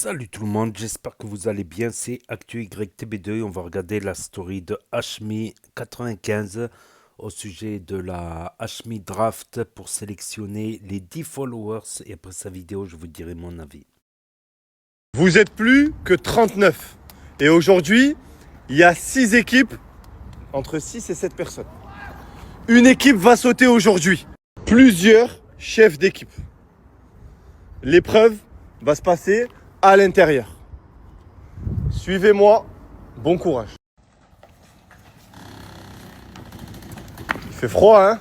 Salut tout le monde, j'espère que vous allez bien, c'est ActuYTB2 et on va regarder la story de Hashmi95 au sujet de la Hashmi Draft pour sélectionner les 10 followers et après sa vidéo je vous dirai mon avis. Vous êtes plus que 39 et aujourd'hui il y a 6 équipes, entre 6 et 7 personnes. Une équipe va sauter aujourd'hui, plusieurs chefs d'équipe. L'épreuve va se passer à l'intérieur. Suivez-moi, bon courage. Il fait froid, hein?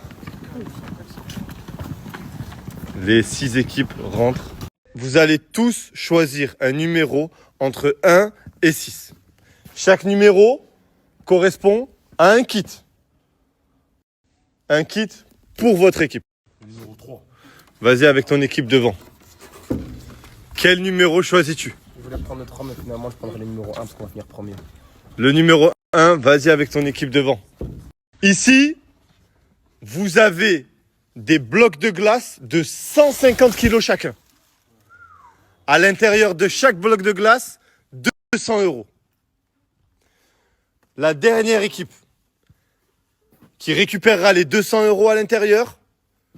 Les 6 équipes rentrent. Vous allez tous choisir un numéro entre 1 et 6. Chaque numéro correspond à un kit. Un kit pour votre équipe. Numéro 3. Vas-y avec ton équipe devant. Quel numéro choisis-tu? Je voulais prendre le 3, mais finalement je prendrai le numéro 1 parce qu'on va finir premier. Le numéro 1, vas-y avec ton équipe devant. Ici, vous avez des blocs de glace de 150 kg chacun. À l'intérieur de chaque bloc de glace, 200 €. La dernière équipe qui récupérera les 200 € à l'intérieur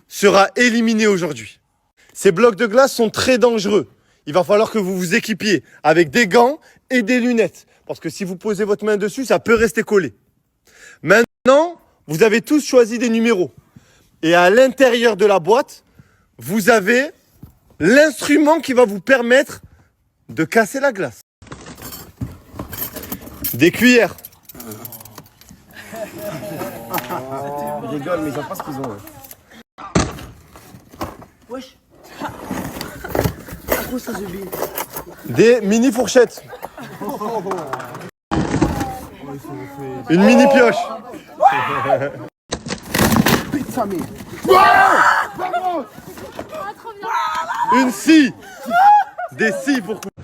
sera éliminée aujourd'hui. Ces blocs de glace sont très dangereux. Il va falloir que vous vous équipiez avec des gants et des lunettes. Parce que si vous posez votre main dessus, ça peut rester collé. Maintenant, vous avez tous choisi des numéros. Et à l'intérieur de la boîte, vous avez l'instrument qui va vous permettre de casser la glace. Des cuillères. Ils rigolent, mais ils savent pas ce qu'ils ont. Wesh. Gros ça se vit. Des mini fourchettes. Une mini pioche. Putain, mais. Une scie. Des scies pour couper.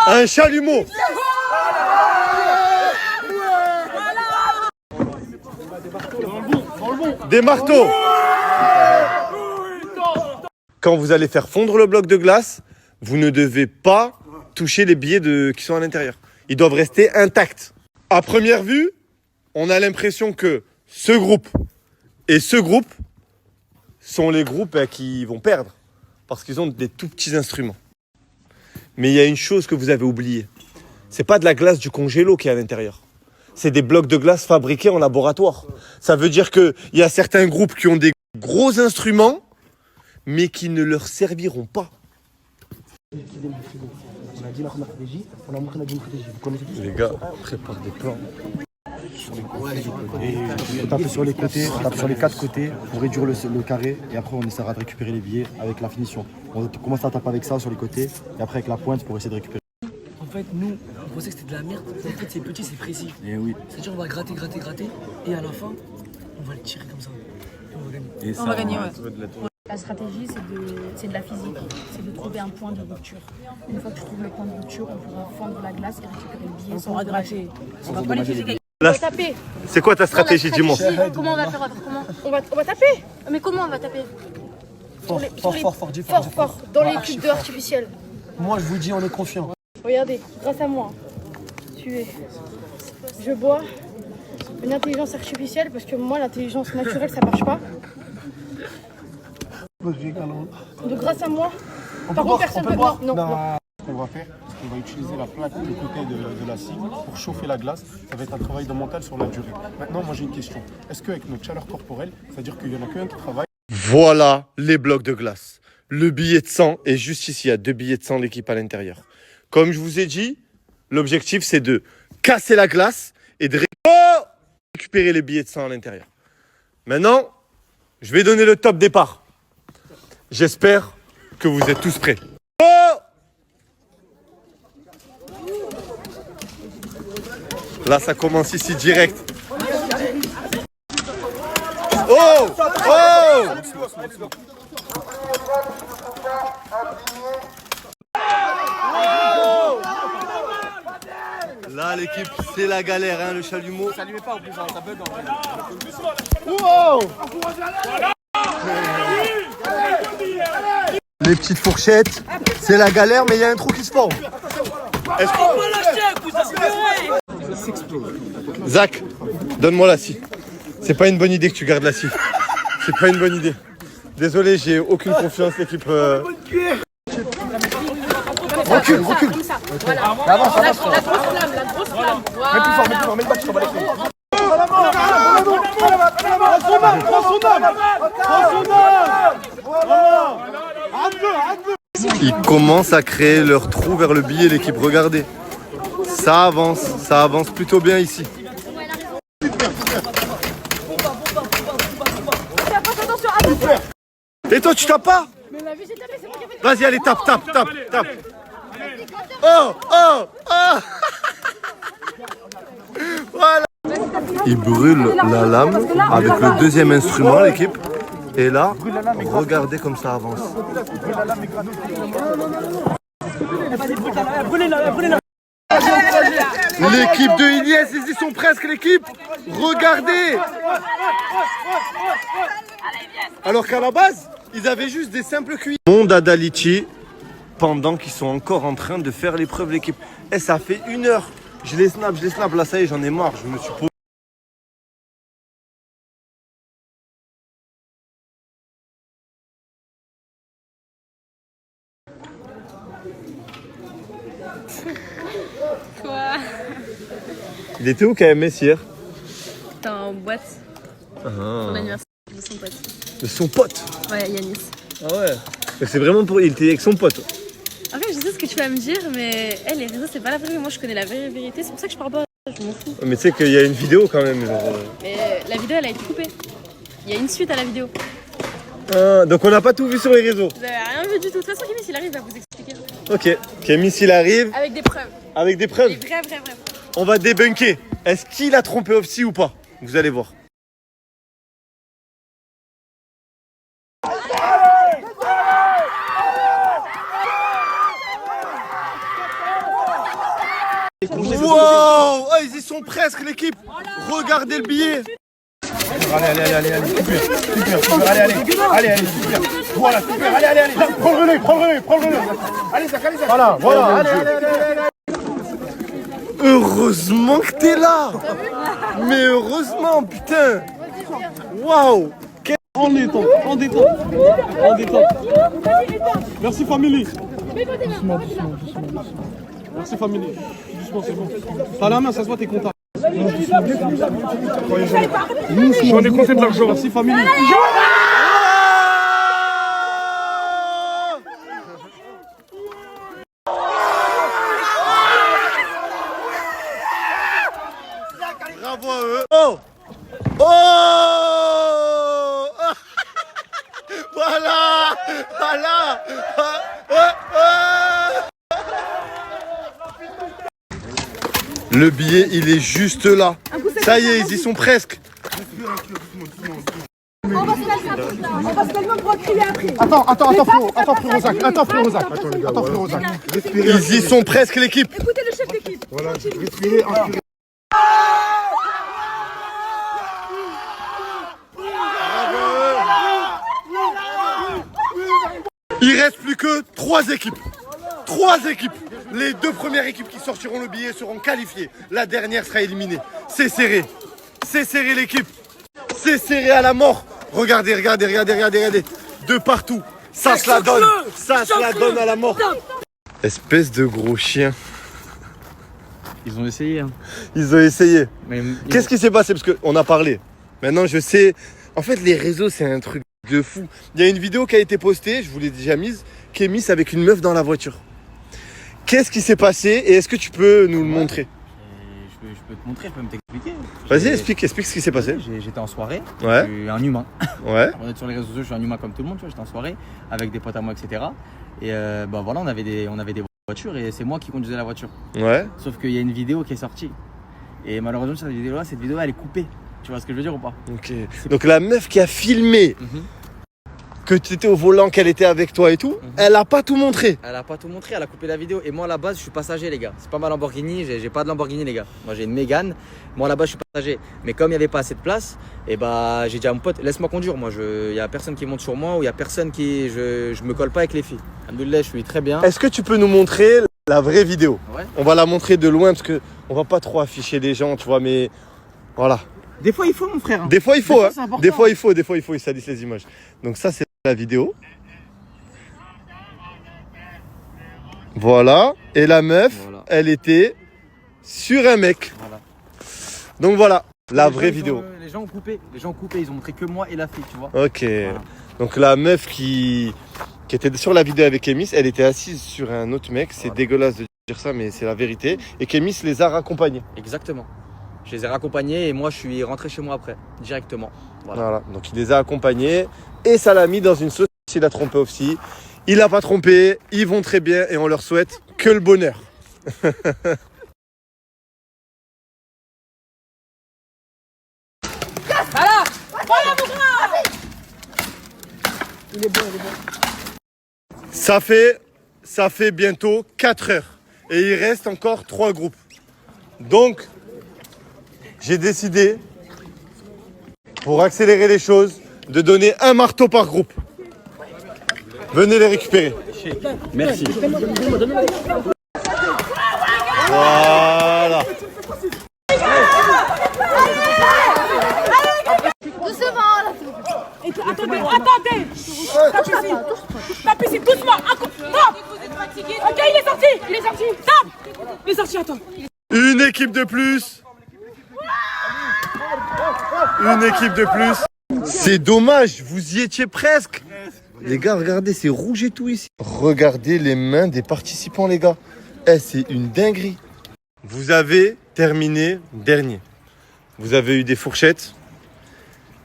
Un chalumeau. Des marteaux. Quand vous allez faire fondre le bloc de glace, vous ne devez pas toucher les billets qui sont à l'intérieur. Ils doivent rester intacts. À première vue, on a l'impression que ce groupe et ce groupe sont les groupes qui vont perdre parce qu'ils ont des tout petits instruments. Mais il y a une chose que vous avez oubliée. C'est pas de la glace du congélo qui est à l'intérieur. C'est des blocs de glace fabriqués en laboratoire. Ça veut dire qu'il y a certains groupes qui ont des gros instruments, mais qui ne leur serviront pas. On a dit la stratégie, on a montré la stratégie. Vous connaissez tous? Les gars, prépare des plans. Et on tape sur les côtés, on tape sur les 4 côtés pour réduire le carré. Et après, on essaiera de récupérer les billets avec la finition. On commence à taper avec ça sur les côtés et après avec la pointe pour essayer de récupérer. En fait, nous, on pensait que c'était de la merde. En fait, c'est petit, c'est précis. Et oui. C'est-à-dire, on va gratter. Et à la fin, on va le tirer comme ça. Et on va gagner. Et On va gagner, ouais. La stratégie, c'est de la physique, c'est de trouver un point de rupture. Une fois que tu trouves le point de rupture, on pourra fendre la glace et récupérer le billet. On pourra gratter. On va pas les physiques. Là, On va taper. c'est quoi ta stratégie, dis-moi? Comment on va faire? On va taper. Mais comment on va taper? Fort, dans les cubes d'eau artificielle. Moi, je vous dis, on est confiant. Regardez, grâce à moi, je bois une intelligence artificielle parce que moi, l'intelligence naturelle, ça marche pas. Donc grâce à moi, par contre, personne peut boire. Non. Ce qu'on va faire, c'est qu'on va utiliser la plaque de côté de la scie pour chauffer la glace. Ça va être un travail de mental sur la durée. Maintenant, moi j'ai une question. Est-ce qu'avec notre chaleur corporelle, c'est-à-dire qu'il y en a qu'un qui travaille? Voilà les blocs de glace. Le billet de 100 est juste ici. Il y a 2 billets de 100 l'équipe à l'intérieur. Comme je vous ai dit, l'objectif c'est de casser la glace et de récupérer les billets de 100 à l'intérieur. Maintenant, je vais donner le top départ. J'espère que vous êtes tous prêts. Là, ça commence ici direct. Oh! Oh! Là, l'équipe, c'est la galère, hein, le chalumeau. Ça lui met pas en plus, ça bug en vrai. Wow! les petites fourchettes. C'est la galère, mais il y a un trou qui se forme. Zach, donne-moi la scie. C'est pas une bonne idée que tu gardes la scie. C'est pas une bonne idée. Désolé, j'ai aucune confiance, l'équipe. Recule. Comme ça. Voilà. Avance. La grosse flamme. Voilà. Mets plus fort, mets le bas, tu t'en bats les couilles. Ils commencent à créer leur trou vers le billet, l'équipe. Regardez. Ça avance plutôt bien ici. Et toi, tu tapes pas? Vas-y, allez, tape. Oh. Voilà. Ils brûlent la lame avec le deuxième instrument, l'équipe. Et là, regardez comme ça avance. L'équipe de Iliès, ils y sont presque, l'équipe. Regardez. Alors qu'à la base, ils avaient juste des simples cuillères. Monde à Dalichi, pendant qu'ils sont encore en train de faire l'épreuve, l'équipe. Et ça fait 1 heure. Je les snap. Là, ça y est, j'en ai marre. Je me suis posé. Quoi? Il était où KMS hier? T'es en boîte pour l'anniversaire de son pote. De son pote. Ouais, Yanis. Ah ouais. Mais c'est vraiment pour. Il était avec son pote. En fait, je sais ce que tu vas me dire, mais les réseaux, c'est pas la vraie. Moi, je connais la vraie vérité. C'est pour ça que je parle pas. Je m'en fous. Mais tu sais qu'il y a une vidéo quand même. Genre... Mais la vidéo, elle a été coupée. Il y a une suite à la vidéo. Ah, donc on n'a pas tout vu sur les réseaux. Vous avez rien vu du tout. De toute façon, Kémy, s'il arrive, il va vous expliquer. Ok. Kémy, s'il arrive. Avec des preuves. Avec des preuves. Des vraies. On va débunker. Est-ce qu'il a trompé Opsi ou pas? Vous allez voir. Wow! Oh, ils y sont presque, l'équipe. Regardez le billet. Allez, super, allez, super. Voilà, super, allez. Prends le relais. Allez, Zach. Voilà, allez. Heureusement que t'es là. Mais heureusement, putain. Waouh. En détente. Merci famille. Merci famille. Doucement, c'est bon. T'as la main, ça se voit, t'es content. J'en ai compté de l'argent. Merci famille. Bravo à eux. Oh. Voilà. Le billet, il est juste là. Ça y est, ils y sont presque. On va se calmer pour crier après. Attends, frérot Zach. Ils y sont presque, l'équipe. Écoutez le chef d'équipe. Voilà, respirez, inspirez. Il reste plus que 3 équipes. 3 équipes. Les 2 premières équipes qui sortiront le billet seront qualifiées. La dernière sera éliminée. C'est serré. C'est serré, l'équipe. C'est serré à la mort. Regardez. De partout. Ça se la donne. Ça se la donne à la mort. Espèce de gros chien. Ils ont essayé. Hein. Ils ont essayé. Mais Qu'est-ce qui s'est passé? Parce qu'on a parlé. Maintenant, je sais. En fait, les réseaux, c'est un truc de fou. Il y a une vidéo qui a été postée, je vous l'ai déjà mise, qui est mise avec une meuf dans la voiture. Qu'est-ce qui s'est passé et est-ce que tu peux nous le montrer? Je peux te montrer, je peux t'expliquer. Vas-y, explique ce qui s'est passé. J'étais en soirée, Ouais. je suis un humain. Ouais. On est sur les réseaux sociaux, je suis un humain comme tout le monde, tu vois, j'étais en soirée avec des potes à moi, etc. Et voilà, on avait des voitures et c'est moi qui conduisais la voiture. Ouais. Sauf qu'il y a une vidéo qui est sortie. Et malheureusement, cette vidéo elle est coupée. Tu vois ce que je veux dire ou pas? Ok. Donc la meuf qui a filmé que tu étais au volant, qu'elle était avec toi et tout, elle a pas tout montré. Elle a pas tout montré, elle a coupé la vidéo. Et moi à la base, je suis passager, les gars. C'est pas ma Lamborghini, j'ai pas de Lamborghini, les gars. Moi j'ai une Mégane. Moi à la base, je suis passager. Mais comme il y avait pas assez de place, et bah j'ai dit à mon pote, laisse-moi conduire. Moi, il y a personne qui monte sur moi ou il y a personne qui. Je me colle pas avec les filles. Alhamdoulilah, je suis très bien. Est-ce que tu peux nous montrer la vraie vidéo? Ouais. On va la montrer de loin parce que on va pas trop afficher les gens, tu vois, mais voilà. Des fois, il faut, mon frère. Des fois il faut, hein. c'est important. Des fois il faut, ils salissent les images. Donc ça c'est la vidéo. Voilà. Et la meuf, Voilà. elle était sur un mec. Voilà. Donc voilà, la Les vraie gens, vidéo. Les gens ont coupé, ils ont montré que moi et la fille, tu vois. Ok. Donc la meuf qui était sur la vidéo avec Kémis, elle était assise sur un autre mec. C'est dégueulasse de dire ça, mais c'est la vérité. Et Kémis les a raccompagnés. Exactement. Je les ai raccompagnés et moi je suis rentré chez moi après, directement. Voilà. Donc il les a accompagnés et ça l'a mis dans une sauce. Il a trompé aussi. Il a pas trompé. Ils vont très bien et on leur souhaite que le bonheur. Ça fait bientôt 4 heures et il reste encore 3 groupes. Donc, j'ai décidé, pour accélérer les choses, de donner un marteau par groupe. Venez les récupérer. Merci. Voilà. Attendez. Tape ici, doucement. Stop. Ok, il est sorti. Stop. Il est sorti, attends. Une équipe de plus. Une équipe de plus. C'est dommage, vous y étiez presque. Les gars, regardez, c'est rouge et tout ici. Regardez les mains des participants, les gars. Eh, c'est une dinguerie. Vous avez terminé dernier. Vous avez eu des fourchettes,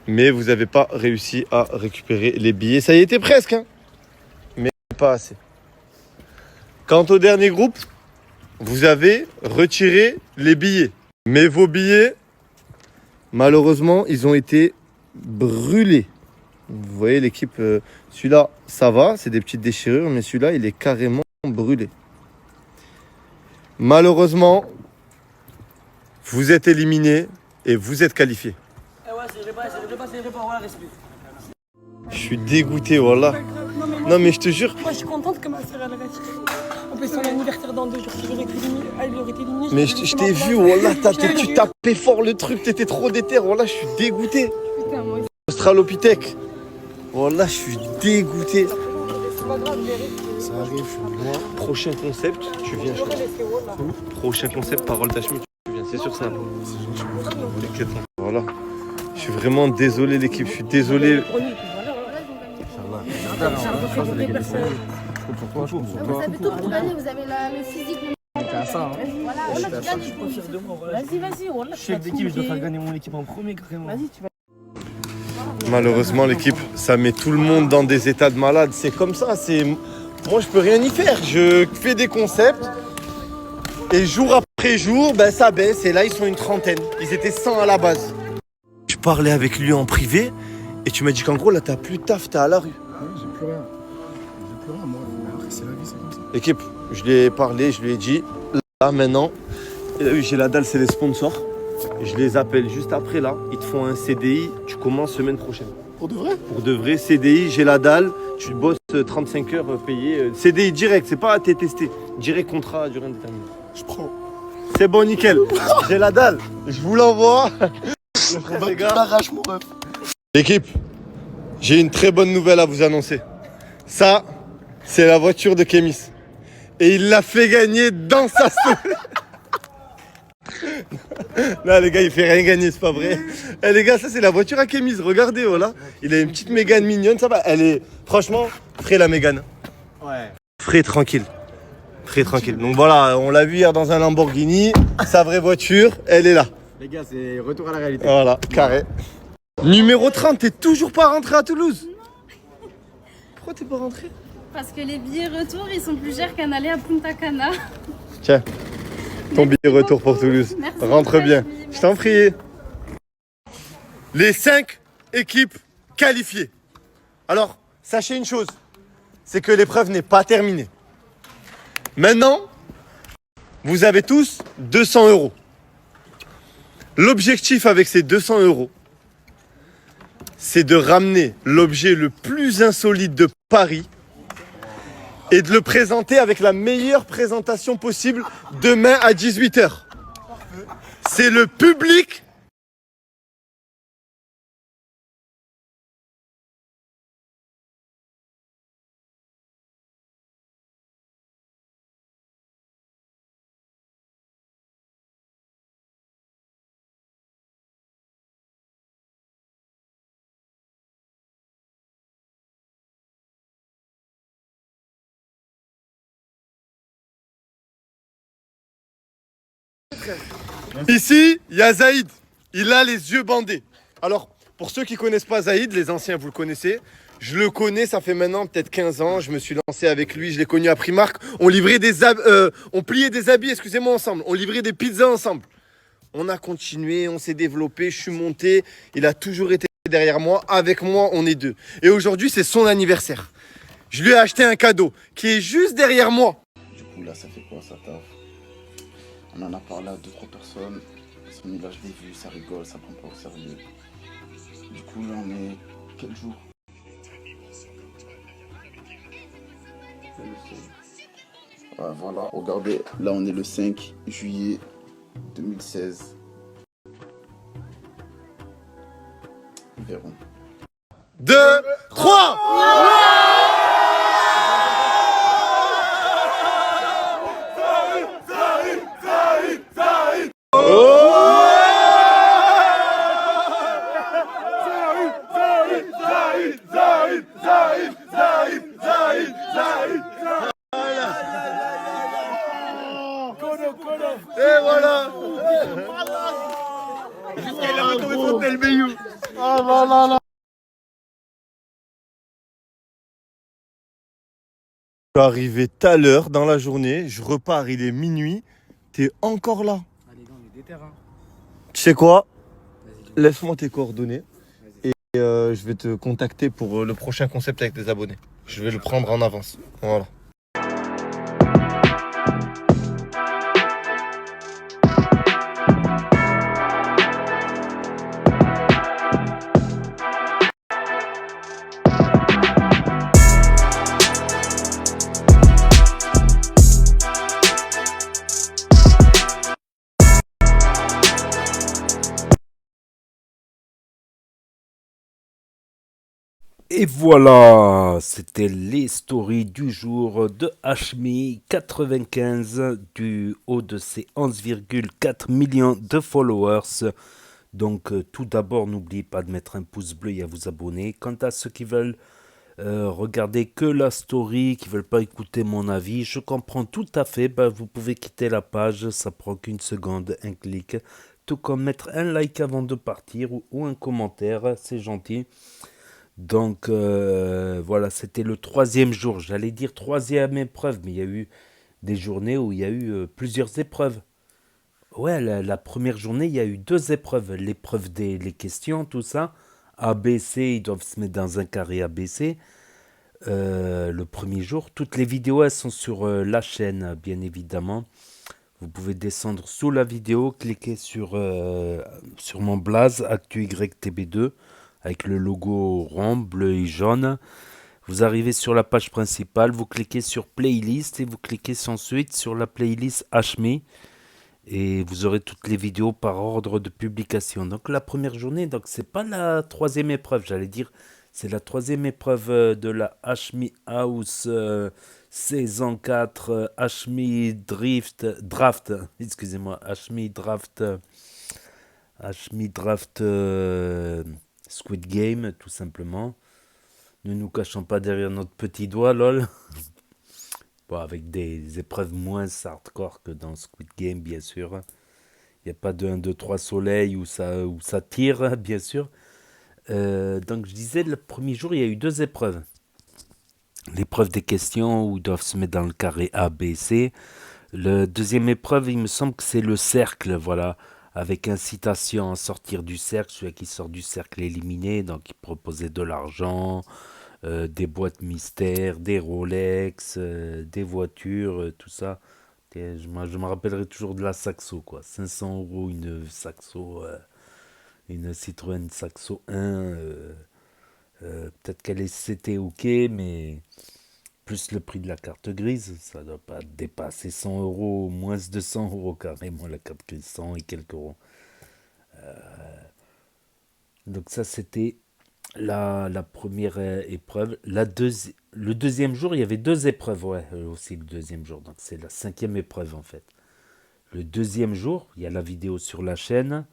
mais vous n'avez pas réussi à récupérer les billets. Ça y était presque, hein, mais pas assez. Quant au dernier groupe, vous avez retiré les billets. Mais vos billets, malheureusement, ils ont été brûlés. Vous voyez l'équipe, celui-là, ça va, c'est des petites déchirures, mais celui-là, il est carrément brûlé. Malheureusement, vous êtes éliminés et vous êtes qualifiés. Je suis dégoûté, voilà. Non, mais je te jure. Moi, je suis contente que ma soeur elle reste. En plus, son anniversaire dans 2 jours. Si j'aurais été éliminée, elle aurait été éliminée. Mais je t'ai vu, voilà, tu tapais fort le truc, t'étais trop déter, voilà, je suis dégoûté. Putain, moi, Australopithèque. Voilà, je suis dégoûté. c'est pas grave, je Ça arrive, moi. Prochain concept, tu viens. Prochain concept, parole d'Hachmi, tu viens. C'est sur ça. T'inquiète. Voilà. Je suis vraiment désolé, l'équipe. Je suis désolé. Vous avez tout pour gagner, vous avez le physique. Vas-y. Chef d'équipe, je dois faire gagner mon équipe en premier, carrément. Vas-y, tu vas. Malheureusement, l'équipe, ça met tout le monde dans des états de malade. C'est comme ça. Moi, je peux rien y faire. Je fais des concepts et jour après jour, ben, ça baisse. Et là, ils sont une trentaine. Ils étaient 100 à la base. Je parlais avec lui en privé et tu m'as dit qu'en gros, là, t'as plus de taf, t'es à la rue. J'ai plus rien. Moi. Mais après, c'est la vie, c'est comme ça. Équipe, je lui ai parlé, je lui ai dit, là, maintenant, j'ai la dalle, c'est les sponsors. Je les appelle juste après, là. Ils te font un CDI, tu commences semaine prochaine. Pour de vrai? Pour de vrai, CDI, j'ai la dalle, tu bosses 35 heures payées. CDI direct, c'est pas à t'es testé. Direct contrat à durée indéterminée. Je prends. C'est bon, nickel. J'ai la dalle. Je vous l'envoie. Les gars. T'arraches mon ref. L'équipe, j'ai une très bonne nouvelle à vous annoncer. Ça, c'est la voiture de Kémis. Et il l'a fait gagner dans sa story. Là, les gars, il fait rien gagner, c'est pas vrai. Eh, les gars, ça, c'est la voiture à Kémis. Regardez, voilà. Il a une petite Mégane mignonne, ça va. Elle est, franchement, frais la Mégane. Ouais. Frais tranquille. Frais tranquille. Donc voilà, on l'a vu hier dans un Lamborghini. Sa vraie voiture, elle est là. Les gars, c'est retour à la réalité. Voilà, carré. Numéro 30, t'es toujours pas rentré à Toulouse? Pourquoi t'es pas rentré? Parce que les billets retour, ils sont plus chers qu'un aller à Punta Cana. Tiens, ton billet retour pour Toulouse. Merci Rentre beaucoup, bien. Hachmi. Je t'en prie. Les 5 équipes qualifiées. Alors, sachez une chose, c'est que l'épreuve n'est pas terminée. Maintenant, vous avez tous 200 euros. L'objectif avec ces 200 euros, c'est de ramener l'objet le plus insolite de Paris et de le présenter avec la meilleure présentation possible demain à 18 h. C'est le public. Ici, il y a Zaïd. Il a les yeux bandés. Alors, pour ceux qui ne connaissent pas Zaïd, les anciens, vous le connaissez. Je le connais, ça fait maintenant peut-être 15 ans. Je me suis lancé avec lui, je l'ai connu à Primark. On livrait on pliait des habits, excusez-moi, ensemble. On livrait des pizzas ensemble. On a continué, on s'est développé, je suis monté. Il a toujours été derrière moi. Avec moi, on est deux. Et aujourd'hui, c'est son anniversaire. Je lui ai acheté un cadeau qui est juste derrière moi. Du coup, là, ça fait quoi, ça taffe? On en a parlé à 2-3 personnes. Ça met là, je l'ai vu, ça rigole, ça prend pas au sérieux. Du coup, là, on est quel jour? Ouais, voilà, regardez, là, on est le 5 juillet 2016. Nous verrons. 2, 3. Et voilà. Jusqu'à la retombée Fontaine-Bayou. Ah là là là. Je suis arrivé tout à l'heure dans la journée, je repars, il est minuit. T'es encore là. Allez, on est déter, hein. Tu sais quoi? Laisse-moi tes coordonnées et je vais te contacter pour le prochain concept avec des abonnés. Je vais le prendre en avance. Voilà. Et voilà, c'était les stories du jour de Hashmi 95 du haut de ses 11,4 millions de followers. Donc tout d'abord, n'oubliez pas de mettre un pouce bleu et à vous abonner. Quant à ceux qui veulent regarder que la story, qui veulent pas écouter mon avis, je comprends tout à fait. Vous pouvez quitter la page, ça prend qu'une seconde, un clic. Tout comme mettre un like avant de partir ou un commentaire, c'est gentil. Donc voilà, c'était le troisième jour. J'allais dire troisième épreuve, mais il y a eu des journées où il y a eu plusieurs épreuves. Ouais, la première journée, il y a eu deux épreuves. L'épreuve des les questions, tout ça. A, B, C, ils doivent se mettre dans un carré A, B, C. Le premier jour, toutes les vidéos, elles sont sur la chaîne, bien évidemment. Vous pouvez descendre sous la vidéo, cliquer sur mon blaze, ActuYTB2. Avec le logo rond, bleu et jaune. Vous arrivez sur la page principale, vous cliquez sur playlist et vous cliquez ensuite sur la playlist Hashmi et vous aurez toutes les vidéos par ordre de publication. Donc la première journée, donc c'est pas la troisième épreuve, j'allais dire, c'est la troisième épreuve de la Hashmi House saison 4, Hashmi Draft, excusez-moi, Hashmi Draft Squid Game, tout simplement. Ne nous cachons pas derrière notre petit doigt, lol. Bon, avec des épreuves moins hardcore que dans Squid Game, bien sûr. Il n'y a pas de 1, 2, 3 soleil où ça tire, bien sûr. Donc, je disais, le premier jour, il y a eu deux épreuves. L'épreuve des questions où ils doivent se mettre dans le carré A, B, C. La deuxième épreuve, il me semble que c'est le cercle, voilà. Avec incitation à sortir du cercle, celui qui sort du cercle est éliminé, donc il proposait de l'argent, des boîtes mystères, des Rolex, des voitures, tout ça. Et je me rappellerai toujours de la Saxo, quoi. 500 euros une Saxo, une Citroën Saxo 1. Peut-être c'était ok, mais plus le prix de la carte grise, ça doit pas dépasser 100 euros, moins de 100 euros carrément la carte grise, 100 et quelques euros. Donc ça, c'était la première épreuve. Le deuxième jour, il y avait deux épreuves, ouais, aussi le deuxième jour. Donc c'est la cinquième épreuve en fait. Le deuxième jour, il y a la vidéo sur la chaîne.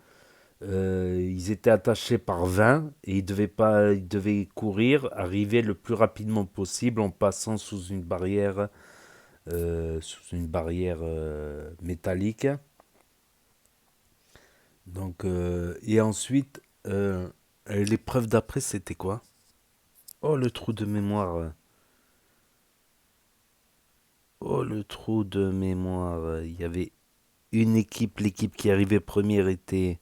Ils étaient attachés par 20 et ils devaient courir, arriver le plus rapidement possible en passant sous une barrière métallique. Donc, et ensuite, l'épreuve d'après, c'était quoi? Oh, le trou de mémoire. Oh, le trou de mémoire. Il y avait une équipe, l'équipe qui arrivait première était...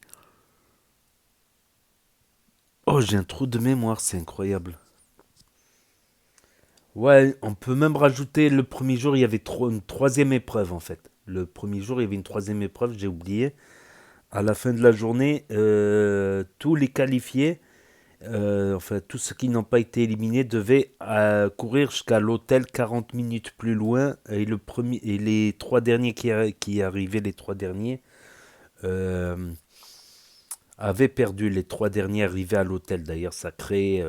Oh, j'ai un trou de mémoire, c'est incroyable. Ouais, on peut même rajouter le premier jour, il y avait une troisième épreuve en fait. Le premier jour, il y avait une troisième épreuve, j'ai oublié. À la fin de la journée, tous les qualifiés, enfin tous ceux qui n'ont pas été éliminés, devaient courir jusqu'à l'hôtel 40 minutes plus loin. Et les trois derniers qui arrivaient, les trois derniers, euh, avaient perdu. Les trois derniers arrivaient à l'hôtel. D'ailleurs, ça crée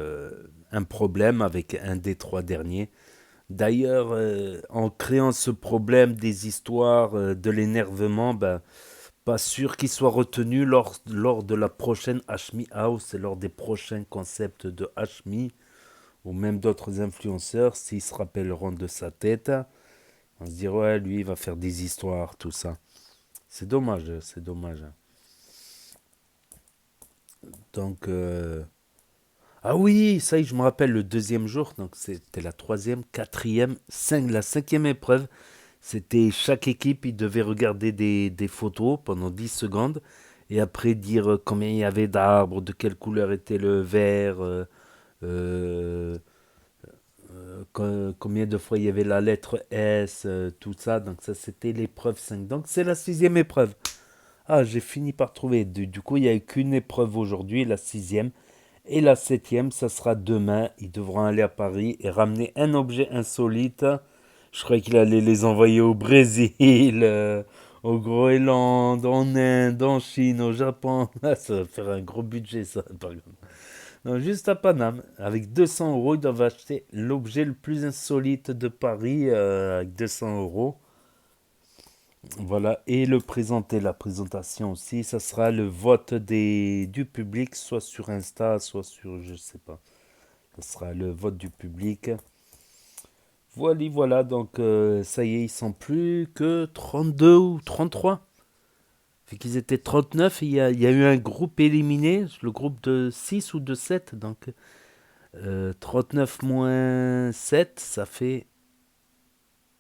un problème avec un des trois derniers. D'ailleurs, en créant ce problème des histoires, de l'énervement, ben, pas sûr qu'il soit retenu lors de la prochaine Hashmi House et lors des prochains concepts de Hashmi ou même d'autres influenceurs, s'ils se rappelleront de sa tête, on se dira, ouais, lui, il va faire des histoires, tout ça. C'est dommage, c'est dommage. Donc, ah oui, ça y est, je me rappelle le deuxième jour, donc c'était la troisième, quatrième, la cinquième épreuve. C'était chaque équipe, il devait regarder des photos pendant 10 secondes et après dire combien il y avait d'arbres, de quelle couleur était le vert, euh, combien de fois il y avait la lettre S, tout ça. Donc ça, c'était l'épreuve 5. Donc c'est la sixième épreuve. Ah, j'ai fini par trouver. Du coup, il n'y a eu qu'une épreuve aujourd'hui, la sixième. Et la septième, ça sera demain. Ils devront aller à Paris et ramener un objet insolite. Je croyais qu'il allait les envoyer au Brésil, au Groenland, en Inde, en Chine, au Japon. Ah, ça va faire un gros budget, ça, par exemple. Non, juste à Paname. Avec 200 euros, ils doivent acheter l'objet le plus insolite de Paris avec 200 euros. Voilà, et le présenter, la présentation aussi, ça sera le vote du public, soit sur Insta, soit sur, je sais pas. Ça sera le vote du public. Voilà, voilà, donc ça y est, ils sont plus que 32 ou 33. Fait qu'ils étaient 39 et il y a eu un groupe éliminé, le groupe de 6 ou de 7. Donc 39 moins 7, ça fait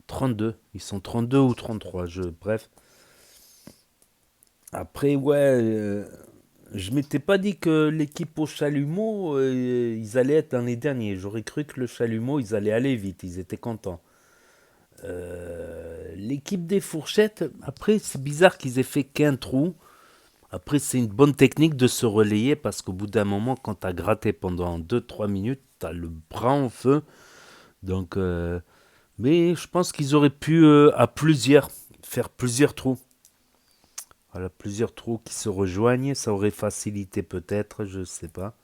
32. Ils sont 32 ou 33, bref. Après, ouais, je m'étais pas dit que l'équipe au chalumeau, ils allaient être dans les derniers. J'aurais cru que le chalumeau, ils allaient aller vite, ils étaient contents. L'équipe des fourchettes, après, c'est bizarre qu'ils aient fait qu'un trou. Après, c'est une bonne technique de se relayer parce qu'au bout d'un moment, quand tu as gratté pendant 2-3 minutes, tu as le bras en feu. Donc, mais je pense qu'ils auraient pu, à plusieurs, faire plusieurs trous. Voilà, plusieurs trous qui se rejoignent, ça aurait facilité peut-être, je sais pas.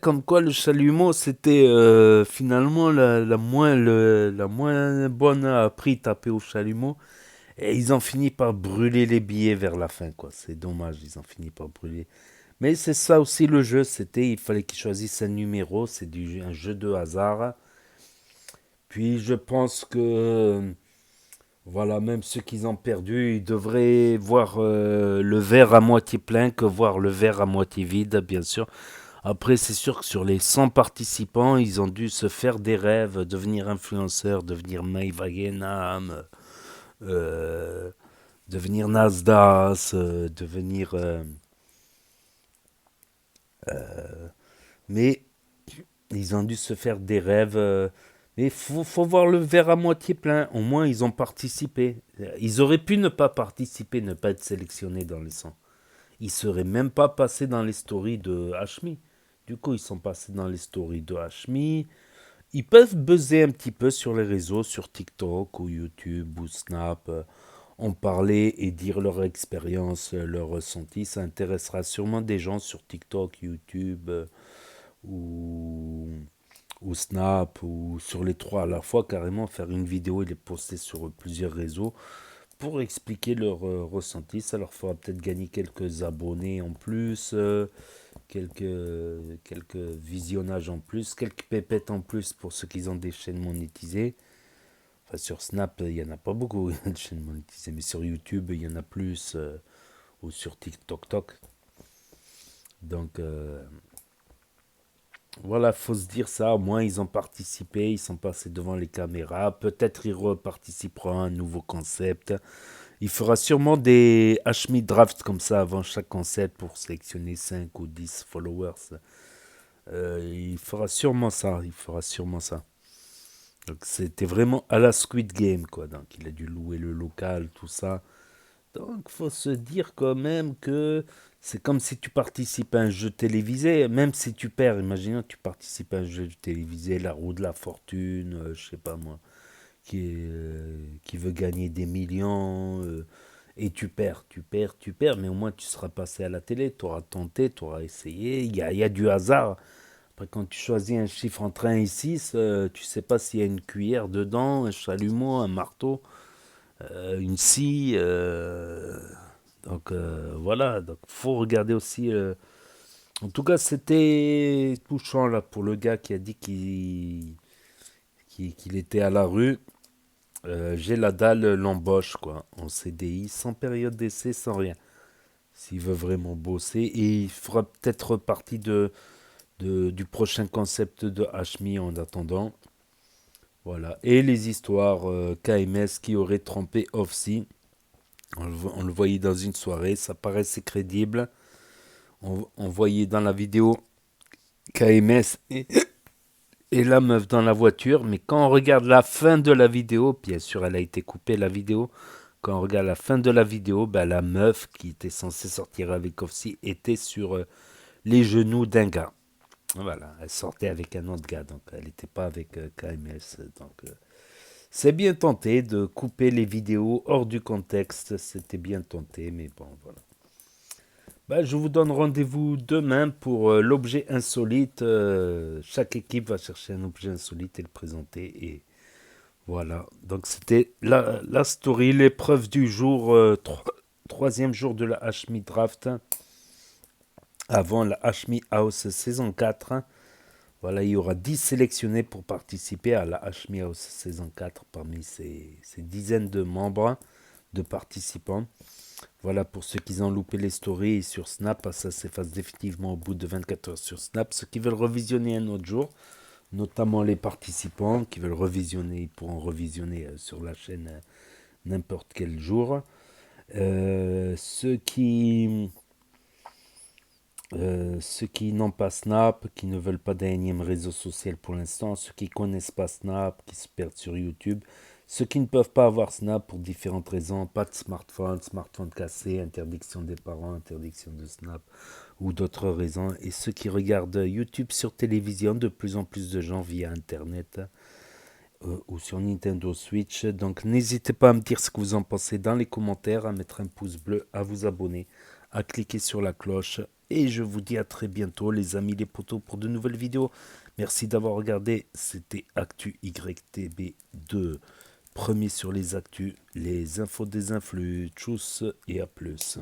Comme quoi le chalumeau c'était finalement la moins bonne à prix taper au chalumeau. Et ils ont fini par brûler les billets vers la fin, quoi. C'est dommage, ils ont fini par brûler. Mais c'est ça aussi le jeu, il fallait qu'ils choisissent un numéro, c'est un jeu de hasard. Puis je pense que voilà, même ceux qui ont perdu, ils devraient voir le verre à moitié plein que voir le verre à moitié vide, bien sûr. Après, c'est sûr que sur les 100 participants, ils ont dû se faire des rêves, devenir influenceurs, devenir Maïva Genam, euh, devenir Nasdaq, devenir... mais Ils ont dû se faire des rêves. Mais faut voir le verre à moitié plein. Au moins, ils ont participé. Ils auraient pu ne pas participer, ne pas être sélectionnés dans les 100. Ils seraient même pas passés dans les stories de Hashmi. Du coup, ils sont passés dans les stories de Hashmi. Ils peuvent buzzer un petit peu sur les réseaux, sur TikTok ou YouTube ou Snap, en parler et dire leur expérience, leur ressenti. Ça intéressera sûrement des gens sur TikTok, YouTube ou, ou Snap ou sur les trois à la fois, carrément faire une vidéo et les poster sur plusieurs réseaux pour expliquer leur ressenti. Ça leur fera peut-être gagner quelques abonnés en plus, quelques visionnages en plus, quelques pépettes en plus pour ceux qui ont des chaînes monétisées. Enfin, sur Snap, il n'y en a pas beaucoup de chaînes monétisées, mais sur YouTube, il y en a plus, ou sur TikTok. Donc, voilà, faut se dire ça. Au moins, ils ont participé, ils sont passés devant les caméras. Peut-être ils reparticiperont à un nouveau concept. Il fera sûrement des Hashmi drafts comme ça avant chaque concept pour sélectionner 5 ou 10 followers. Il fera sûrement ça. Il fera sûrement ça. Donc c'était vraiment à la Squid Game, quoi. Donc il a dû louer le local, tout ça. Donc faut se dire quand même que c'est comme si tu participes à un jeu télévisé, même si tu perds. Imaginons que tu participes à un jeu télévisé, la roue de la fortune, je sais pas moi, qui veut gagner des millions, et tu perds, mais au moins tu seras passé à la télé, tu auras tenté, tu auras essayé. Il y a du hasard. Après, quand tu choisis un chiffre entre 1 et 6, tu sais pas s'il y a une cuillère dedans, un chalumeau, un marteau, une scie. Donc voilà, donc faut regarder aussi. En tout cas, c'était touchant là pour le gars qui a dit qu'il était à la rue. J'ai la dalle, l'embauche quoi, en CDI, sans période d'essai, sans rien. S'il veut vraiment bosser, et il fera peut-être partie du prochain concept de Hashmi en attendant. Voilà. Et les histoires KMS qui aurait trompé Offsi. On le voyait dans une soirée, ça paraissait crédible. On voyait dans la vidéo KMS et la meuf dans la voiture, mais quand on regarde la fin de la vidéo, bien sûr elle a été coupée la vidéo, quand on regarde la fin de la vidéo, ben, la meuf qui était censée sortir avec Offsi était sur les genoux d'un gars. Voilà, elle sortait avec un autre gars, donc elle n'était pas avec KMS. Donc c'est bien tenté de couper les vidéos hors du contexte, c'était bien tenté, mais bon, voilà. Bah, je vous donne rendez-vous demain pour l'objet insolite. Chaque équipe va chercher un objet insolite et le présenter. Et voilà, donc c'était la story, l'épreuve du jour, troisième jour de la Hashmi Draft, avant la Hashmi House saison 4. Voilà, il y aura 10 sélectionnés pour participer à la Hashmi House saison 4 parmi ces dizaines de membres, de participants. Voilà, pour ceux qui ont loupé les stories sur Snap, ça s'efface définitivement au bout de 24 heures sur Snap. Ceux qui veulent revisionner un autre jour, notamment les participants qui veulent revisionner, ils pourront revisionner sur la chaîne n'importe quel jour. Ceux qui n'ont pas Snap, qui ne veulent pas d'un énième réseau social pour l'instant, ceux qui ne connaissent pas Snap, qui se perdent sur YouTube, ceux qui ne peuvent pas avoir Snap pour différentes raisons, pas de smartphone cassé, interdiction des parents, interdiction de Snap ou d'autres raisons, et ceux qui regardent YouTube sur télévision, de plus en plus de gens via Internet ou sur Nintendo Switch. Donc n'hésitez pas à me dire ce que vous en pensez dans les commentaires, à mettre un pouce bleu, à vous abonner, à cliquer sur la cloche. Et je vous dis à très bientôt les amis, les potos, pour de nouvelles vidéos. Merci d'avoir regardé, c'était Actu YTB2. Premier sur les actus, les infos des influx. Tchuss et à plus.